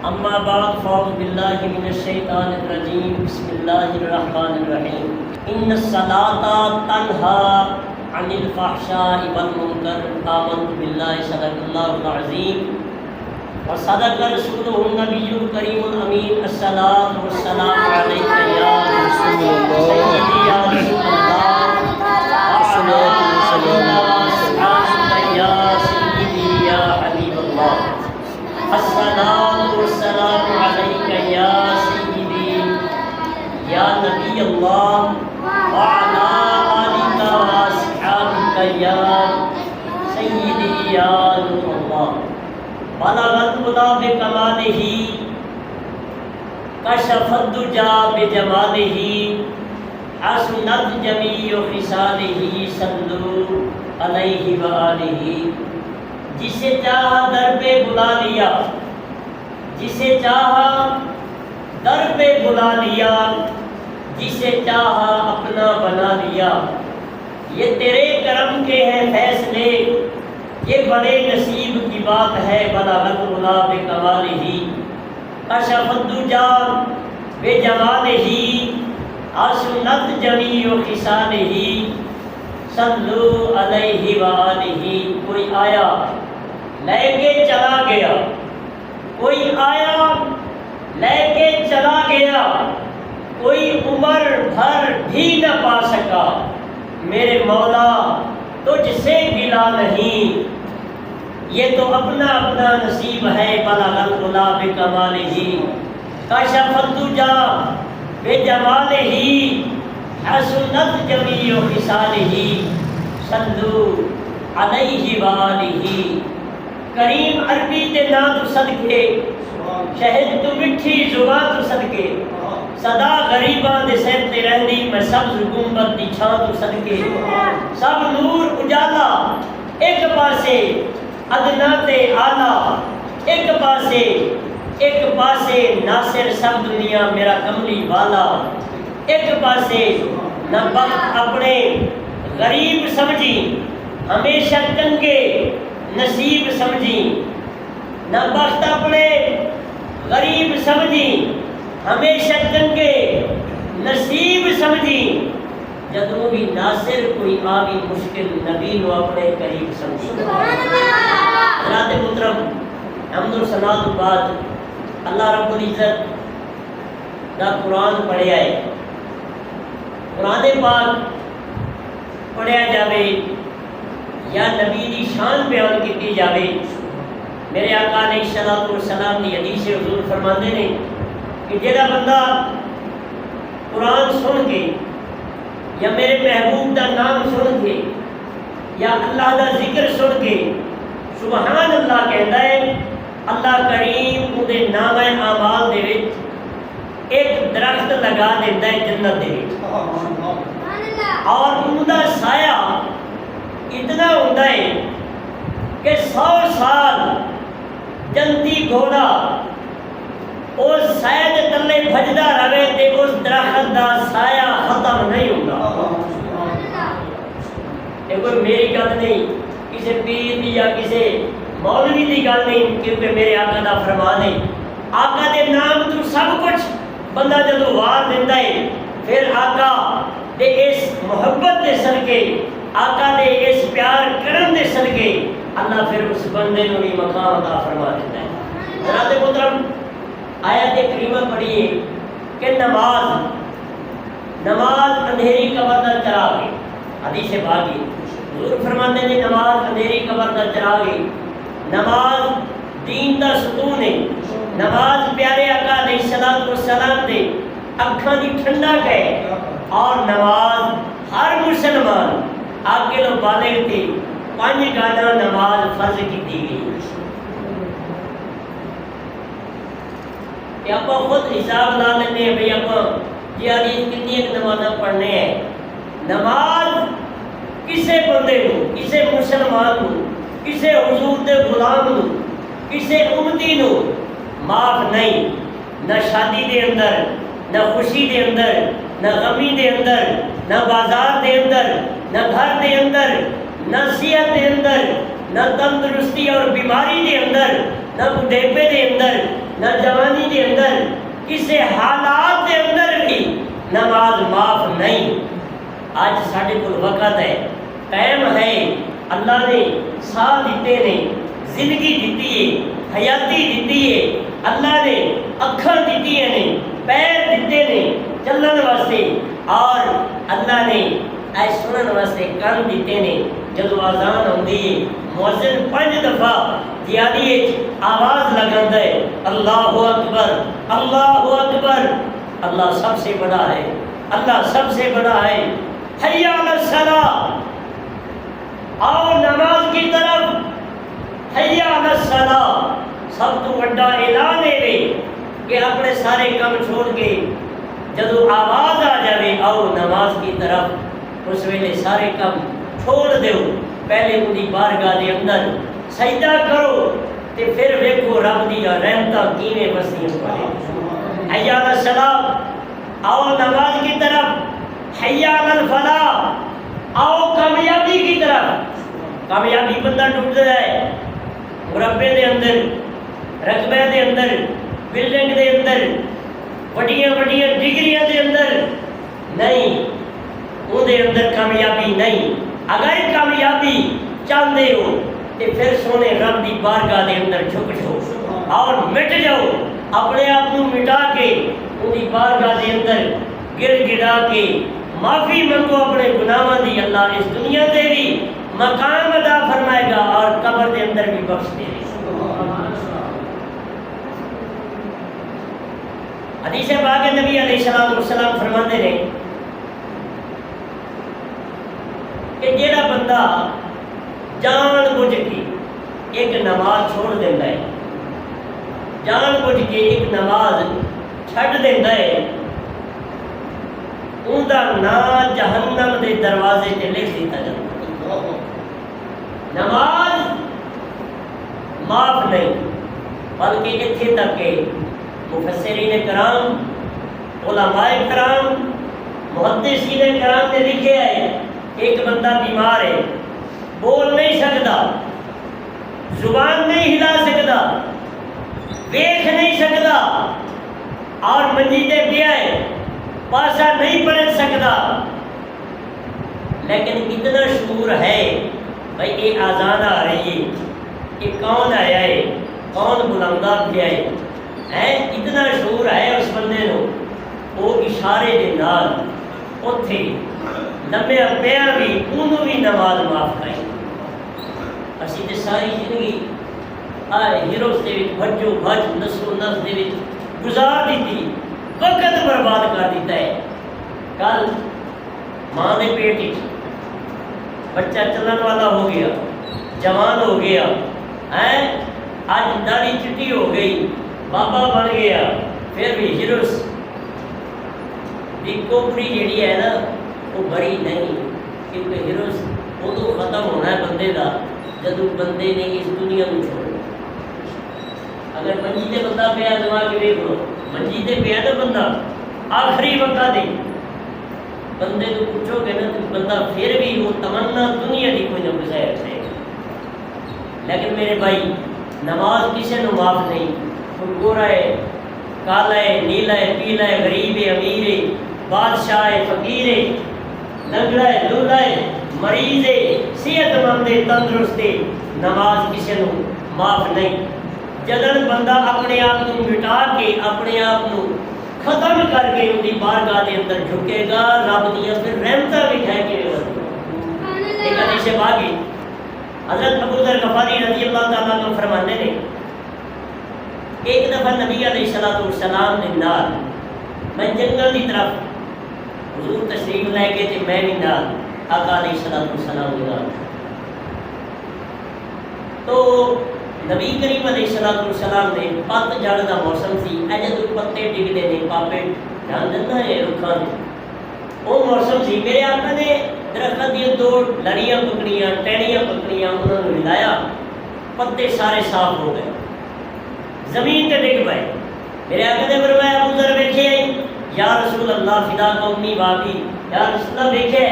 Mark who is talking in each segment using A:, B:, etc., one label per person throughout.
A: اما بعد فاعوذ باللہ من الشیطان الرجیم بسم اللہ الرحمن الرحیم ان الصلاۃ تنہی عن الفحشاء والمنکر آمنت باللہ صدق اللہ العظیم وصدق رسولہ النبی الکریم الامین الصلاۃ والسلام علیک یا رسول اللہ سیدی یا رسول اللہ یا سیدی یا حبیب اللہ الصلاۃ والسلام علیک یا سیدی یا نبی اللہ وعلی آلک واصحابک یا سیدی یا نور اللہ بلغت الہدیٰ بکمالہ کشف الدجیٰ بجمالہ حسنت جمیع خصالہ صلوا علیہ وآلہ جسے چاہا در پہ بلا لیا جسے چاہا در پہ بلا لیا جسے چاہا اپنا بنا لیا یہ تیرے کرم کے ہیں فیصلے یہ بڑے نصیب کی بات ہے بلغت الہدیٰ بکمالہ کشف الدجیٰ بجمالہ حسنت جمیع خصالہ صلوا علیہ وآلہ کوئی آیا لے کے چلا گیا کوئی آیا لے کے چلا گیا کوئی عمر بھر بھی نہ پا سکا میرے مولا تجھ سے گلا نہیں یہ تو اپنا اپنا نصیب ہے بلغت الہدیٰ بکمالہ کشف الدجیٰ بجمالہ حسنت جمیع خصالہ صلوا علیہ وآلہ کریم عربی تے نا تو صدقے شہد تو مٹھی زباں تو صدقے صدا غریباں دے سر تے رہندی میں سبز گنبد دی چھاں تو صدقے سب نور اجالا ایک پاسے ادنا تے آلہ ایک پاسے ناصر سب دنیا میرا کملی والا ایک پاسے نہ بخت اپنے غریب سمجھی ہمیشہ تنگے نصیب سمجھی نہ بخت اپنے غریب سمجھی ہمیشہ تنگے نصیب سمجھی جدوں بھی ناصر کوئی آوی مشکل نبی نو اپنے قریب سمجھی حضرات محترم حمد و ثنا تو بعد اللہ رب العزت دا قرآن پڑھیا ہے قرآن پاک پڑھیا جاوے یا نبی دی شان بیان کی جاوے میرے آقا علیہ الصلوۃ والسلام دی حدیث حضور فرماندے نے کہ جڑا بندہ قرآن سن کے یا میرے محبوب دا نام سن کے یا اللہ دا ذکر سن کے سبحان اللہ کہندا ہے اللہ کریم اودے نامہ اعمال دے وچ ایک درخت لگا دیندا ہے جنت دے وچ اور ان کا سایہ اتنا ہوتا ہے کہ 100 سال جنتی گھوڑا اس سایہ کے تلے بھجدا رہے تے اس درخت کا سایہ ختم نہیں ہوتا یہ کوئی میری گل نہیں کسی پیر دی یا کسی مولوی دی گل نہیں کیونکہ میرے آقا دا فرمان ہے آقا دے نام تو سب کچھ بندہ جدو وار دیتا ہے پھر آقا دے اس محبت دے صدقے آقا دے اس پیار کرن دے صدقے اللہ پھر اس بندے نو بھی مقام عطا فرما دیتا ہے حضرات محترم آیت کریمہ پڑھیے کہ نماز اندھیری قبر دا چراغ ہے حدیث باقی حضور فرماتے ہیں نماز اندھیری قبر دا چراغ ہے نماز دین دا ستون ہے نماز پیارے آقا علیہ الصلوۃ والسلام دے اکھاں دی ٹھنڈک ہے اور نماز ہر مسلمان عاقل و بالغ تے 5 گانا نماز فرض کی دی گئی کہ آپ خود حساب لا لینے ہیں بھئی آپ یہ حدیث کتنی ایک نمازہ پڑھنے ہیں نماز کسے بندے ہو کسے مسلمان ہو کسے حضور دے غلام ہو کسے امتی ہو معاف نہیں نہ شادی دے اندر نہ خوشی دے اندر نہ غمی دے اندر نہ بازار دے اندر نہ گھر دے اندر نہ صحت دے اندر نہ تندرستی اور بیماری دے اندر نہ بڑھاپے دے اندر نہ جوانی کسی حالات کے اندر بھی نماز معاف نہیں۔ آج ساڈے کول وقت ہے، ٹائم ہے، اللہ نے ساہ دیتے نے، زندگی دیتی ہے، حیاتی دیتی ہے، اللہ نے اکھاں دیتی نے، پیر دیتے نے چلن واسطے، اور اللہ نے اے سنن واسطے کان دیتے نے۔ جدو اذان ہوندی ہے مؤذن 5 دفعہ دیاری آواز لگاندا ہے، اللہ اکبر اللہ اکبر، اللہ سب سے بڑا ہے، اللہ سب سے بڑا ہے، حی علی الصلاۃ، آؤ نماز کی طرف، حی علی الصلاۃ، سب تو بڑا اعلان ہے کہ اپنے سارے کام چھوڑ کے جدو آواز آ جائے آؤ نماز کی طرف، اس ویلے سارے کام چھوڑ دیو، پہلے انہی بارگاہ دے اندر سجدہ کرو تے پھر ویکھو رب دی رحمتاں کیویں وسیع پڑے۔ حی علی الصلاۃ، آؤ نماز کی طرف، حی علی الفلاح، آؤ کامیابی کی طرف۔ کامیابی بندہ ڈھونڈ رہا ہے مربے دے اندر، رقبے دے اندر، بلڈنگ دے اندر، بڑیاں بڑیاں ڈگریاں دے اندر نہیں، وہ دے اندر کامیابی نہیں۔ اگر کامیابی چاہتے ہو تو پھر سونے رب دی بارگاہ دے اندر جھک جاؤ اور مٹ جاؤ، اپنے آپ کو مٹا کے ان دی بارگاہ دے اندر گر گڑا کے معافی منگو اپنے گناہاں دی، اللہ اس دنیا دے بھی مقام عطا فرمائے گا اور قبر دے اندر بھی بخش دے گا۔ حدیث پاک نبی علیہ السلام فرماتے ہیں کہ جیڑا بندہ جان بوجھ کے ایک نماز چھوڑ دیتا ہے، جان بوجھ کے ایک نماز چھڈ دیتا ہے، ان دا نام جہنم دے دروازے تے لکھ دیتا جاتا ہے۔ نماز معاف نہیں، بلکہ اتنے تک کہ مفسرین کرام، علماء کرام، محدثین کرام نے لکھے ہے ایک بندہ بیمار ہے، بول نہیں سکتا، زبان نہیں ہلا سکتا، دیکھ نہیں سکتا، اور منجی تے پیا ہے، پاسا نہیں پلٹ سکتا، لیکن اتنا شعور ہے بھائی یہ آزان آ رہی ہے، کہ کون آیا ہے، کون بلندا پیا ہے، اتنا شعور ہے اس بندے نو، وہ اشارے دے نال اوتھے لمبیا پیا بھی انہوں بھی نماز معاف کریں۔ اسی تے ساری زندگی ہیروز دے وچ بھجو بھج نسو نس دے وچ گزار دیتی، وقت برباد کر دیتا ہے۔ کل ماں دے پیٹ وچ بچہ چلن والا ہو گیا، جوان ہو گیا، آج داڑھی چٹی ہو گئی، بابا بن گیا، پھر بھی ہیروز دی کوپڑی جیڑی ہے نا وہ بڑی نہیں، کیونکہ ہیروز ادو ختم ہونا ہے بندے کا جدو بندے نے اس دنیا کو چھوڑنا۔ اگر منجی تے بندہ پیا دماغ کے دیکھ لو، منجی تے پیا نا بندہ آخری وقت دے بندے کو پوچھو گے نا تو بندہ پھر بھی وہ تمنا دنیا کی کوئی نہ گزار رہے گا۔ لیکن میرے بھائی نماز کسی نے معاف نہیں، گورا ہے، کالا ہے، نیلا ہے، پیلا ہے، غریب ہے، امیر ہے، بادشاہ ہے، فقیر ہے، لنگڑا ہے، لولا ہے، مریض ہے، صحت مند ہے، تندرست ہے، نماز کسی نے معاف نہیں۔ جدن بندہ اپنے آپ کو مٹا کے اپنے آپ کو ختم کر کے ان کی بارگاہ کے اندر جھکے گا، رب دیا پھر رحمتہ بھی کھائے کے ایک حدیث باقی حضرت ابو ذر غفاری رضی اللہ تعالیٰ عنہ فرماتے ہیں ایک دفعہ نبی علیہ السلام نے نال میں جنگل کی طرف حضور تشریف لے کے تے میں بھی نال آقا علیہ السلام کے نال، تو نبی کریم علیہ السلام نے پت جڑ کا موسم سی، جدو پتے ڈگتے ہیں پاپے ڈال دینا ہے رکھا نے، وہ موسم سی، میرے آقا نے درخت دیا دو لڑیاں پکڑیاں، ٹہنیاں پکڑیاں، انہوں نے ہلایا، پتے سارے صاف ہو گئے، زمین تے ڈگ پائے۔ میرے آقا نے فرمایا ابو ذر ویکھے یا رسول اللہ فدا کا امی بابی، یا رسول اللہ ویکھے،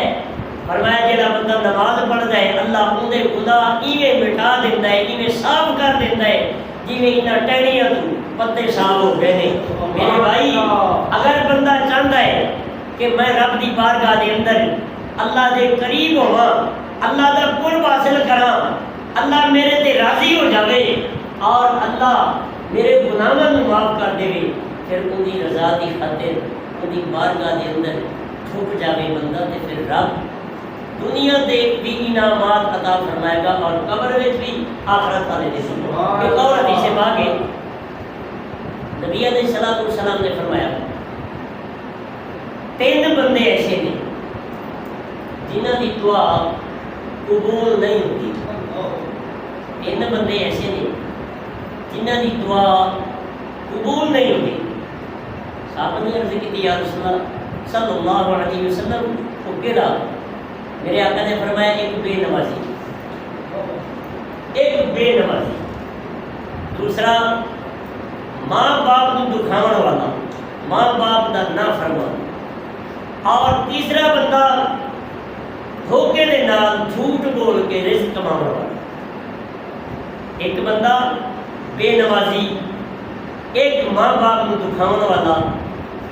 A: فرمایا جیڑا بندہ نماز پڑھتا ہے اللہ اندے گناہ ایویں مٹا دیتا ہے، ایویں صاف کر دیتا ہے جی میں انہیں ٹہنیاں تو پتے صاف ہو گئے نے میرے بھائی اگر بندہ چاہتا ہے کہ میں رب دی بارگاہ دے اندر اللہ دے قریب ہوا اللہ دا قرب حاصل کراں اللہ میرے تے راضی ہو جاوے اور اللہ میرے گناہاں نوں معاف کر دے پھر ان دی رضا دی خاطر ان دی بارگاہ دے اندر جھک جاوے بندہ تے پھر رب دنیا دے بھی انعامات عطا فرمائے گا اور قبر وچ بھی آخرت والے دن ایک اور حدیث پاک ہے نبی علیہ الصلوۃ والسلام نے فرمایا تین بندے ایسے نے جنہاں دی دعا قبول نہیں ہوتی تین بندے ایسے نے جنہاں دی دعا قبول نہیں ہوتی صحابہ نے عرض کی یا رسول اللہ صلی اللہ علیہ وسلم کو کہا میرے آقا نے فرمایا ایک بے نمازی دوسرا ماں باپ کو دکھاؤن والا ماں باپ کا نہ فرمان اور تیسرا بندہ دھوکے دے نال جھوٹ بول کے رزق کماؤن والا ایک بندہ بے نمازی ایک ماں باپ کو دکھاؤن والا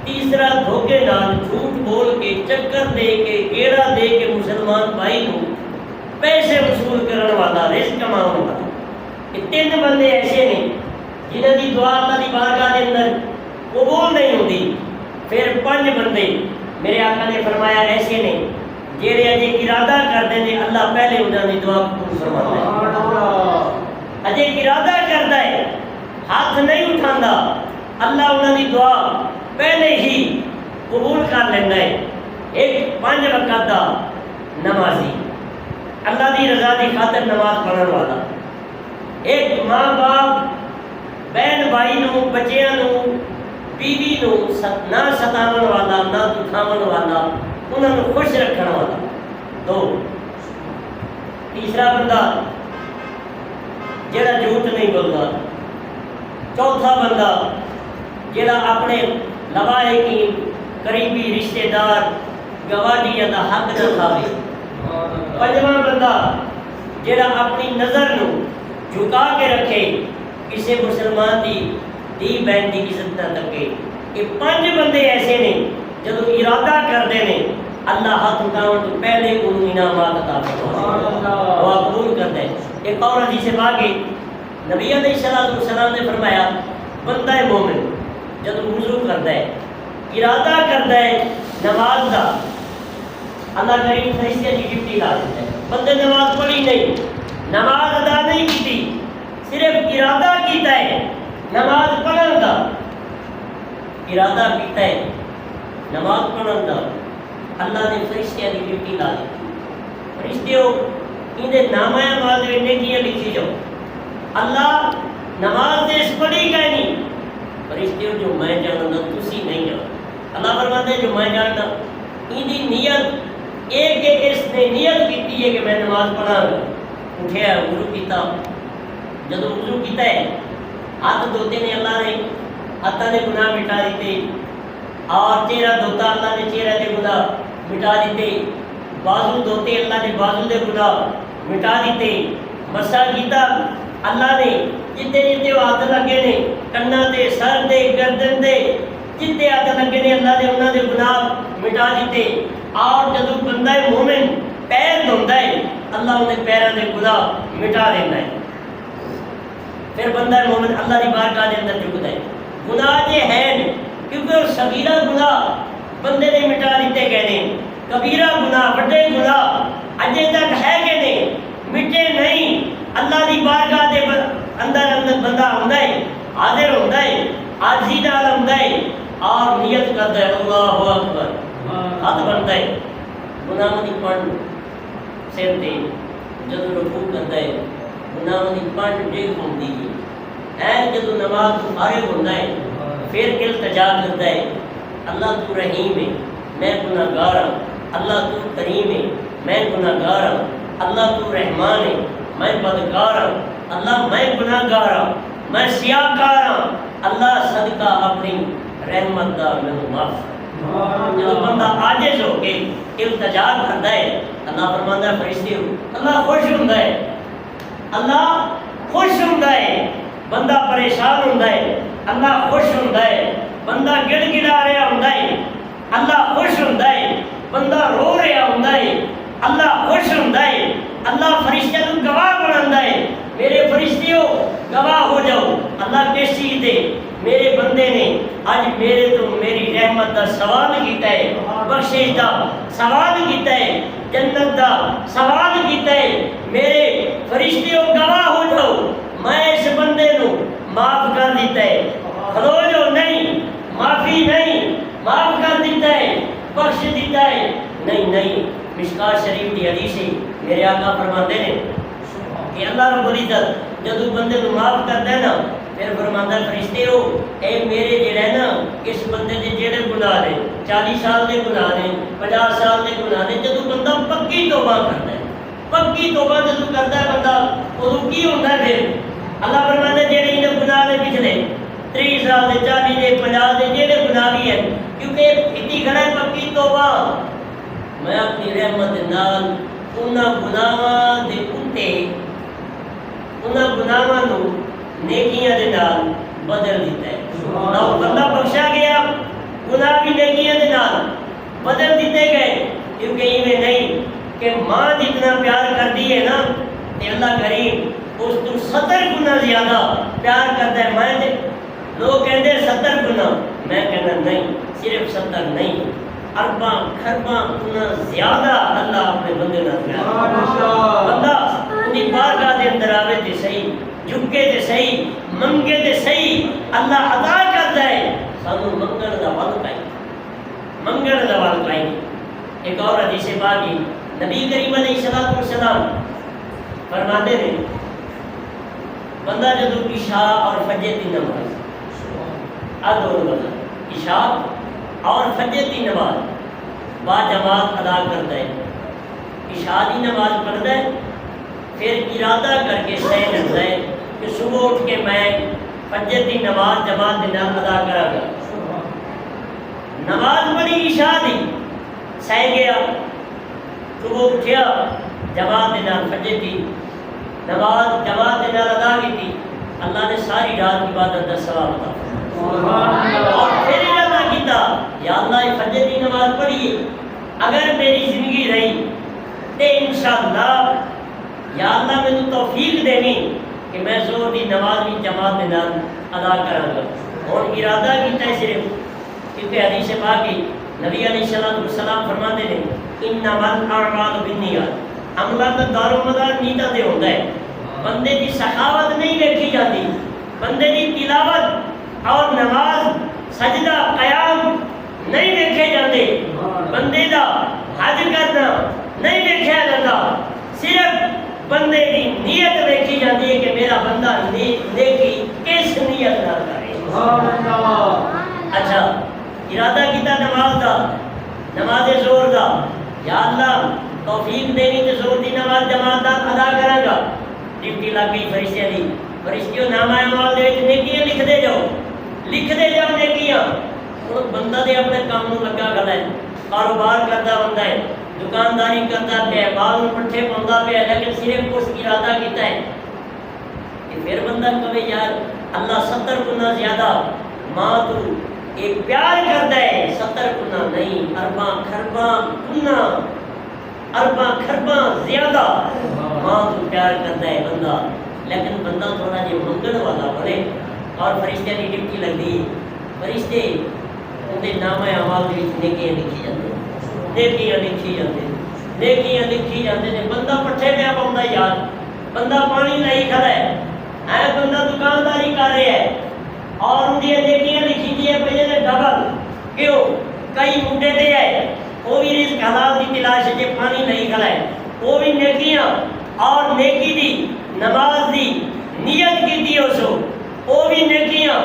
A: تیسرا دھوکے نال جھوٹ بول کے چکر دے کے گیڑا دے کے مسلمان بھائی کو پیسے وصول کرنے والا رزق کماؤن والا یہ تین بندے ایسے نے جنہاں دی دعا اللہ دی بارگاہ دے اندر قبول نہیں ہوتی پھر پانچ بندے میرے آقا نے فرمایا ایسے نے جڑے اجے ارادہ کرتے ہیں اللہ پہلے انہاں دی دعا قبول فرماتا ہے اجے ارادہ کرتا ہے ہاتھ نہیں اٹھاندا اللہ انہاں دی دعا پہلے ہی قبول کر لینا ہے ایک 5 وقت دا نمازی اللہ دی رضا دی خاطر نماز پڑھن والا ایک ماں باپ بہن بھائی نو بچیاں نو بیوی نو نہ ستاون والا نہ دکھاون والا انہاں نو خوش رکھن والا دو تیسرا بندہ جڑا جھوٹ نہیں بولتا چوتھا بندہ جڑا اپنے لوائقین قریبی رشتہ دار گواڈیاں دا حق نہ کھاوے پنجواں بندہ جڑا اپنی نظر نو جھکا کے رکھے کسی مسلمان دی بہن دی عزت نہ تکے یہ 5 بندے ایسے نے جدو ارادہ کرتے ہیں اللہ ہاتھ اٹھاؤن تو پہلے انہوں انعامات عطا فرماتا ہے دعا قبول کرتا ہے ایک اور حدیث پاک ہے نبی علیہ الصلوۃ والسلام نے فرمایا بندہ مومن جب وضو کرتا ہے ارادہ کرتا ہے نماز کا اللہ کریم فرشتے کی ڈیوٹی لا دیتا ہے بندے نماز پڑھی نہیں نماز ادا نہیں کی صرف ارادہ کیتا ہے نماز پڑھن کا ارادہ کیتا ہے نماز پڑھن کا اللہ نے فرشتے کی ڈیوٹی لا دی فرشتے اندے نامہ اعمال دے نیکیاں لکھی جاؤ اللہ نماز دے اس پڑھی گئے نہیں فرشتے جو میں جاننا تسی نہیں جانو اللہ فرماتا ہے جو میں جاننا ان دی نیت ایک کہ اس نے نیت کی ہے کہ میں نماز پڑھا اٹھیا وضو کیتا جب وضو کیتا ہے ہاتھ دھوتے نے اللہ نے ہاتھوں نے گناہ مٹا دیتے اور چہرہ دھوتا اللہ نے چہرہ دے گناہ مٹا دیتے بازو دھوتے اللہ نے بازو دے گناہ مٹا دیتے مسا کیتا اللہ نے جتے جتے ہاتھ لگے نے کنا دے سر دے گردن دے جتے ہاتھ لگے نے اللہ نے انہاں دے گناہ مٹا دیتے اور جدو بندہ مومن پیر دھوندا ہے اللہ انہیں پیراں دے گناہ مٹا دینا ہے پھر بندہ مومن اللہ دی بارگاہ دے اندر جھکدا ہے گناہ جے ہیں کیونکہ صغیرہ گناہ بندے نے مٹا دیتے گئے نے کبیرہ گناہ بڑے گناہ اجے تک ہے کہ نہیں مٹے نہیں اللہ دی بارگاہ دے اندر بندہ ہوندا ہے حاضر ہوندا ہے عاجزی نال ہوندا ہے اور نیت کرتا ہے اللہ اکبر ہاتھ بنتا ہے گناہ دی پن سر تے جدوں رکوع کرتا ہے گناہ دی پن ڈگ ہوندی ہے جدوں نماز تو فارغ ہوندا ہے پھر التجا کرتا ہے اللہ تو رحیم ہے میں گناہگار ہوں اللہ تو کریم ہے میں گناہگار ہوں اللہ تو رحمان ہے میں بدکار ہوں اللہ میں گناہگار ہوں میں سیاہ کار ہوں اللہ صدقہ اپنی رحمت دا میں معاف جب بندہ عاجز ہو کے التجا کرتا ہے اللہ فرماتا ہے فرشتے ہو اللہ خوش ہوندا ہے اللہ خوش ہوندا ہے بندہ پریشان ہوتا ہے اللہ خوش ہوتا ہے، بندہ گڑ گڑا رہا ہوتا ہے اللہ خوش ہوتا ہے، بندہ رو رہا ہوتا ہے اللہ خوش ہوتا ہے، اللہ فرشتے کو گواہ بناتا ہے، میرے فرشتیوں گواہ ہو جاؤ، اللہ کس چیز دے میرے بندے نے آج میرے تو میری رحمت دا سوال کیتا ہے، بخشش دا سوال کیتا ہے، جنت دا سوال کیتا ہے، میرے فرشتیوں گواہ ہو جاؤ میں اس بندے نو معاف کر دیتا ہے، کھلو جو نہیں معافی نہیں، معاف کر دیتا ہے، بخش دیتا ہے، نہیں مشکات شریف کی حدیث ہے، میرے آقا فرماتے ہیں کہ اللہ رب العزت جدو بندے کو معاف کرتا ہے نا پھر فرماتا ہے فرشتے ہو اے میرے جڑے نا اس بندے دے جڑے گناہ نے 40 سال دے گناہ نے 50 سال دے گناہ نے جدو بندہ پکی توبہ کرتا ہے، پکی توبہ جدو کرتا ہے بندہ ادو کی ہوتا ہے پھر اللہ فرماتا ہے جڑے انہیں گناہ نے پچھلے 30 سال دے 40 دے 50 دے جڑے گناہ بھی ہیں کیونکہ اتنی کھڑا ہے پکی توبہ میں اپنی رحمت نال انہاں گناہاں دے اتے انہاں گناہاں نو نیکیاں دے نال بدل دیتا ہے، اور بندہ بخشا گیا گناہ بھی نیکیاں دے نال بدل دیتے گئے، کیونکہ یہ نہیں کہ ماں جتنا پیار کرتی ہے نا کہ اللہ کریم اس تو 70 گنا زیادہ پیار کرتا ہے، میں لوگ کہتے ہیں 70 گنا، میں کہنا نہیں صرف 70 نہیں، ارباں خرباں گنا زیادہ اللہ اپنے بندے نال پیار بندہ انہی بارگاہ دے اندر آوے تے صحیح جھکے تے صحیح منگے تے صحیح اللہ عطا کرتا ہے، سانو منگن دا ول پائی منگن دا ول پائی۔ ایک اور حدیث پاک نبی کریم علیہ الصلوۃ والسلام فرماتے ہیں بندہ جدو عشاء اور فجر کی نماز ادور بندہ عشاء اور فجر کی نماز با جماعت ادا کرتا ہے، عشاء کی نماز پڑھتا ہے پھر ارادہ کر کے سہ لگتا ہے کہ صبح اٹھ کے میں فجر کی نماز جماعت کے نام ادا کرا گا، نماز پڑھی عشاء دی سہ گیا صبح اٹھیا جماعت کے نام فجر کی نماز جماعت کے نام ادا کی تھی، اللہ نے ساری رات عبادت کا ثواب عطا اور پھر ارادہ کیتا یا اللہ فجر کی نماز پڑھیے اگر میری زندگی رہی تے انشاءاللہ یا اللہ میں تو توفیق دینی کہ میں زور دی نماز بھی جماعت کے نام ادا کروں گا، اور ارادہ کیتا ہے صرف کیونکہ حدیث پاک نبی علیہ الصلوۃ والسلام فرماتے ہیں انما الاعمال بالنیات، عمل کا دار و مدار نیتاں تے ہوتا ہے، بندے دی سخاوت نہیں دیکھی جاتی، بندے دی تلاوت اور نماز سجدہ قیام نہیں دیکھے جاتے، بندے دا حج کرنا نہیں دیکھا جاتا، صرف بندے کی نیت دیکھی جاتی ہے کہ میرا بندہ نیکی کس نیت نہ کرے۔ اچھا ارادہ کیتا نماز دا نماز زور دا یا اللہ توفیق دینی تے زور دی نماز جماعت دا ادا کرے گا، ڈیوٹی لگ گئی فرشتیاں دی، فرشتیوں نامہ اعمال دے وچ نیکیاں لکھدے جاؤ نیکیاں، ہن بندہ دے اپنے کام نوں لگا کھڑا ہے، کاروبار کرتا بندہ ہے، دکانداری کرتا پیا، بال پٹھے پاؤندا پیا، لیکن صرف اس ارادہ کیتا ہے کہ پھر بندہ کہے یار اللہ 70 گنا زیادہ ماں تو ایک پیار کرتا ہے، 70 گنا نہیں ارباں خرباں زیادہ ماں تو پیار کرتا ہے بندہ، لیکن بندہ تھوڑا جہا منگن والا بنے، اور فرشتے کی ڈپٹی لگتی ہے، فرشتے اندر نامہ اعمال کے نیکیاں لکھی جاتی ہیں، نیکیاں لکھی جاتے ہیں، بندہ پٹھے پہ پاؤں یار، بندہ پانی نہیں کھڑا ہے، بندہ دکانداری کر رہا ہے اور ان کی نیکیاں لکھی دی ہے پہلے نے ڈبل، کیوں کئی منڈے دے ہے وہ بھی رزق حلال دی تلاش ہے، پانی نہیں کھڑا ہے وہ بھی نیکیاں اور نیکی دی نماز دی نیت کی تھی اس وہ بھی نیکیاں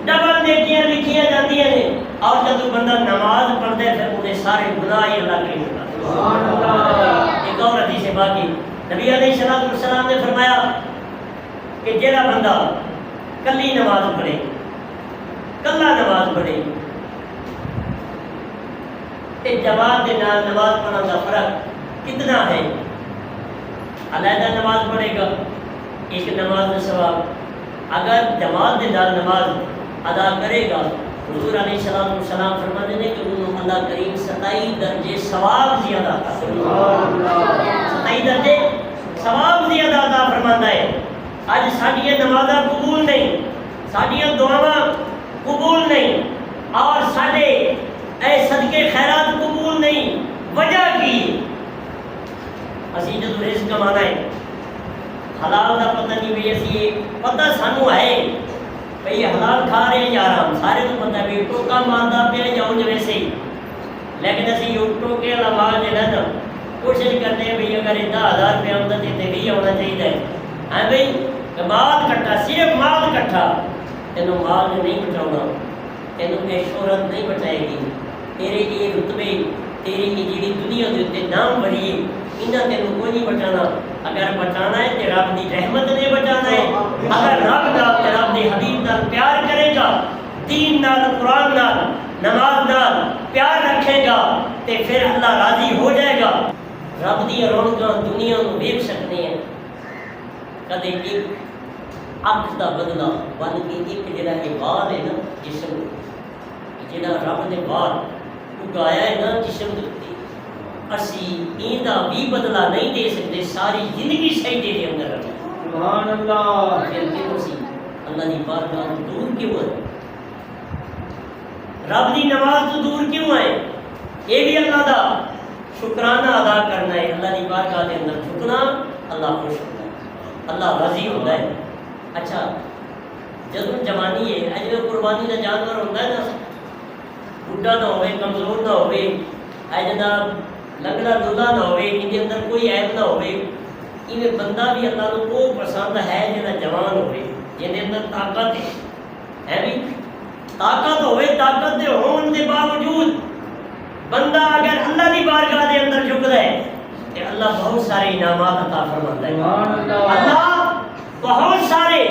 A: ڈبل نیکیاں لکھیاں جاتی ہیں، اور جب بندہ نماز پڑھتا ہے پھر انہیں سارے گناہ ہی اللہ کے ایک اور حدیث باقی نبی علیہ الصلوۃ والسلام نے فرمایا کہ جڑا بندہ کلی نماز پڑھے، کلا نماز پڑھے تے جماعت کے نال نماز پڑھنے کا فرق کتنا ہے، علیحدہ نماز پڑھے گا ایک نماز کا ثواب، اگر جماعت دے نال نماز ادا کرے گا، حضور علیہ السلام فرماتے ہیں کہ انہوں اللہ کریم 27 درجے ثواب زیادہ عطا فرماتا ہے، 27 درجے ثواب زیادہ عطا فرماتا ہے۔ اج ساڈیاں نمازاں قبول نہیں، ساڈیاں دعاواں قبول نہیں، اور ساڈے اے صدقے خیرات قبول نہیں، وجہ کی؟ اسی جدوں رزق کمانا ہے، حلال دا پتہ نہیں بھی، اسی پتہ سانو ہے بھئی حلال کھا رہے ہیں یا حرام، سارے کو پتہ بھی ٹوکا ماردا پیا جاؤ ویسے ہی، لیکن اسی ٹوکے والا مال جو ہے نا کوشش کرتے ہیں بھئی اگر 10,000 روپیہ آمدن تے 20 ہونا چاہیے، ہاں بھئی مال کٹھا، صرف مال کٹھا، تینوں مال نہیں بچاؤنا، تینوں یہ شہرت نہیں بچائے گی، تیرے یہ رتبے، تیری یہ جیڑی دنیا دے تے نام بڑی انہاں تینوں کوئی نہیں بچانا۔ اگر بچانا ہے تو رب دی رحمت نے بچانا ہے، اگر رب نال تے رب دے حبیب نال پیار کرے گا، دین نال، قرآن نال، نماز نال پیار رکھے گا تے پھر اللہ راضی ہو جائے گا۔ رب دی رونقاں دنیا نوں ویکھ سکتے ہیں، کدے ایک اکھ دا بدلہ بن کے ایک جڑا وال ہے نا جسم، جڑا رب نے وال اگایا ہے نا جسم دے اتتے، اسی ایندا بھی بدلہ نہیں دے سکتے، ساری زندگی سجدے دے اندر رکھے۔ سبحان اللہ۔ پھر کیوں سی اللہ دی بارگاہ تو دور کیوں ہے؟ رب دی نماز تو دور کیوں ہے؟ یہ بھی اللہ دا شکرانہ ادا کرنا ہے، اللہ دی بارگاہ دے اندر جھکنا، اللہ خوش ہوتا ہے، اللہ راضی ہوتا ہے۔ اچھا جدوں جوانی ہے، اج قربانی دا جانور ہوتا ہے نا، بڈھا نہ ہوئے، کمزور نہ ہوئے، اج دا لنگڑا لولا نہ ہوئے، ان کے اندر کوئی عیب نہ ہوئے، انہیں بندہ بھی اللہ کو وہ پسند ہے جہاں جوان ہوئے، جن کے اندر طاقت ہے بھی طاقت ہوئے، طاقت دے ہون دے باوجود بندہ اگر اللہ دی بارگاہ دے اندر جھک رہے کہ اللہ بہت سارے انعامات عطا فرماتا ہے، اللہ بہت سارے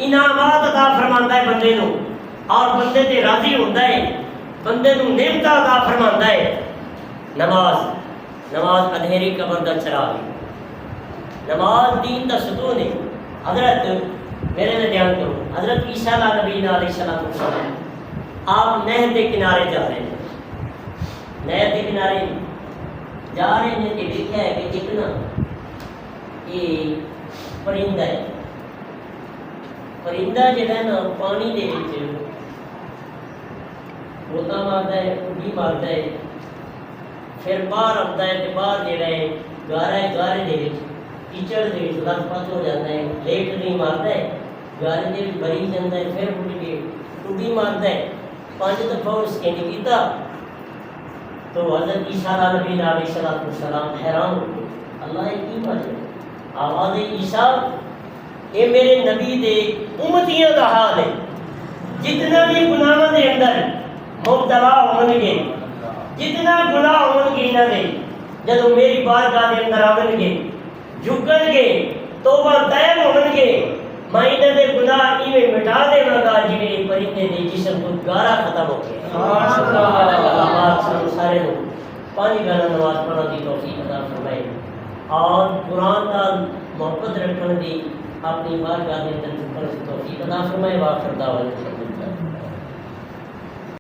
A: انعامات عطا فرماتا ہے بندے نو، اور بندے تے راضی ہوتا ہے، بندے نو نعمت عطا فرماتا ہے۔ نماز اندھیری قبر دا چراغ ہے، نماز دین دا ستون ہے۔ حضرت میرے نے دھیان کرو، حضرت عیسیٰ نبی علیہ السلام آپ نہر کے کنارے جا رہے ہیں، نہر کے کنارے جا رہے ہیں کہ دیکھا ہے کہ ایک نا یہ پرندہ ہے، پرندہ جو ہے نا پانی دے وچ بوتا مارتا ہے، اڈی مارتا ہے، پھر باہر آتا ہے تو باہر جڑا ہے گارا ہے، گارے دے وچ کیچڑ دے وچ لت پت ہو جاتا ہے، لیٹ نہیں مارتا ہے، گارے دے وچ بری جاتا ہے، پھر اٹھ کے ٹوٹی مارتا ہے، 5 دفعہ اس کے نہیں کیتا تو حضرت عیسیٰ نبی علیہ السلام حیران ہو گئے، اللہ یہ کی بات ہے؟ آواز عیسیٰ یہ میرے نبی دے امتیاں دا حال ہے، جتنا بھی گناہاں دے اندر مبتلا ہون گے، جتنا گناہ ہون گے انہاں دے، جدوں میری بارگاہ دے اندر آون گے، جھکن گے، توبہ طیب ہون گے، میں انہاں دے گناہ ایویں مٹا دیواں گا جویں پرندے دے جسم تو گارا ختم ہو گیا۔ سبحان اللہ۔ پاک سن سارے نوں 5 گانا نماز پڑھن دی توفیق عطا فرمائے، اور قرآن نال محبت رکھن دی اپنی بارگاہ دے اندر جھکن دی توفیق عطا فرمائے۔ واخر دعوانا